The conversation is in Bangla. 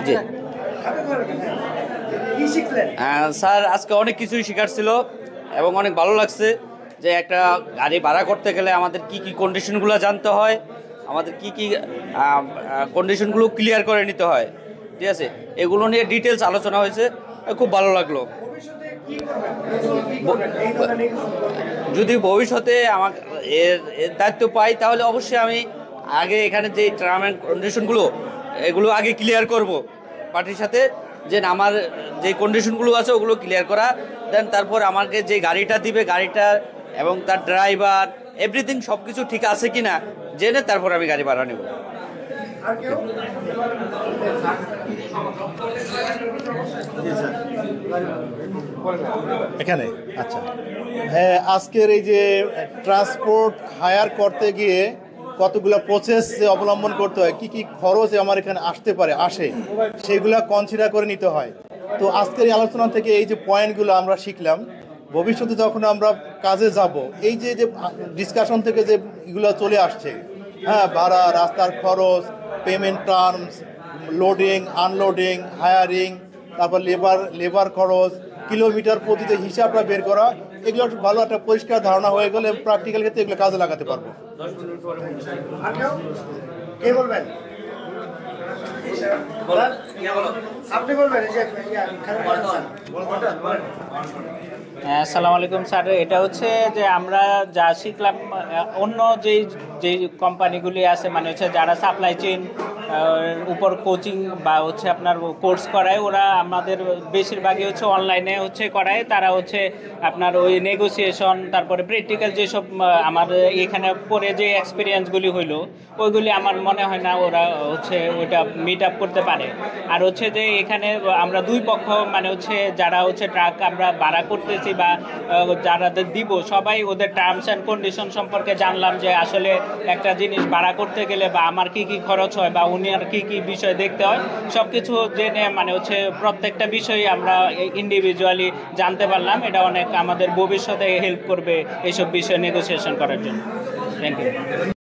জি কি শিখলেন? স্যার, আজকে অনেক কিছুই শেখার ছিল এবং অনেক ভালো লাগছে যে একটা গাড়ি ভাড়া করতে গেলে আমাদের কি কি কন্ডিশনগুলো জানতে হয়, আমাদের কি কি কন্ডিশনগুলো ক্লিয়ার করে নিতে হয়। ঠিক আছে, এগুলো নিয়ে ডিটেলস আলোচনা হয়েছে, খুব ভালো লাগলো। ভবিষ্যতে কি করবেন? কি করবেন এই ধরনের কিছু করবেন? যদি ভবিষ্যতে আমার এর দায়িত্ব পাই তাহলে অবশ্যই আমি আগে এখানে যে টার্ম অ্যান্ড কন্ডিশনগুলো এগুলো আগে ক্লিয়ার করব পার্টির সাথে, যে আমার যে কন্ডিশনগুলো আছে ওগুলো ক্লিয়ার করা, দেন তারপর আমাকে যে গাড়িটা দিবে গাড়িটার এবং তার ড্রাইভার এভরিথিং সব কিছু ঠিক আছে কি না জেনে তারপর আমি গাড়ি ভাড়া নেব। আর কেউ? এখানে আচ্ছা, হ্যাঁ, আজকের এই যে ট্রান্সপোর্ট হায়ার করতে গিয়ে কতগুলো প্রসেস অবলম্বন করতে হয়, কি কি খরচ আমার এখানে আসতে পারে সেইগুলো কনসিডার করে নিতে হয়। তো আজকের এই আলোচনা থেকে এই যে পয়েন্টগুলো আমরা শিখলাম, ভবিষ্যতে যখন আমরা কাজে যাব এই যে যে ডিসকাশন থেকে যে এগুলো চলে আসছে, হ্যাঁ, ভাড়া, রাস্তার খরচ, payment terms, loading unloading, hiring, তারপর লেবার খরচ, কিলোমিটার প্রতি যে হিসাবটা বের করা, এগুলো একটু ভালো একটা পরিষ্কার ধারণা হয়ে গেলে প্র্যাকটিক্যাল ক্ষেত্রে এগুলো কাজে লাগাতে পারবো। আর কেউ? কে বলবেন? আপনি বলবেন। এই যে আসসালামু আলাইকুম স্যার, এটা হচ্ছে যে আমরা যা শিখলাম অন্য যেই কোম্পানিগুলি আছে, মানে হচ্ছে যারা সাপ্লাই চেইন উপর কোচিং বা হচ্ছে আপনার কোর্স করায়, ওরা আমাদের বেশিরভাগই হচ্ছে অনলাইনে হচ্ছে করায়। তারা হচ্ছে আপনার ওই নেগোসিয়েশন, তারপরে প্র্যাকটিক্যাল যেসব আমার এখানে পরে যে এক্সপিরিয়েন্সগুলি হইলো ওইগুলি আমার মনে হয় না ওরা হচ্ছে ওইটা মিট আপ করতে পারে। আর হচ্ছে যে এখানে আমরা দুই পক্ষ, মানে হচ্ছে যারা হচ্ছে ট্রাক আমরা ভাড়া করতেছি বা যারা দিব, সবাই ওদের টার্মস অ্যান্ড কন্ডিশন সম্পর্কে জানলাম, যে আসলে একটা জিনিস ভাড়া করতে গেলে বা আমার কি কি খরচ হয় বা উনি আর কি কি বিষয় দেখতে হয় সব কিছু জেনে, মানে হচ্ছে প্রত্যেকটা বিষয় আমরা ইন্ডিভিজুয়ালি জানতে পারলাম। এটা অনেক আমাদের ভবিষ্যতে হেল্প করবে এইসব বিষয়ে নেগোসিয়েশন করার জন্য। Thank you.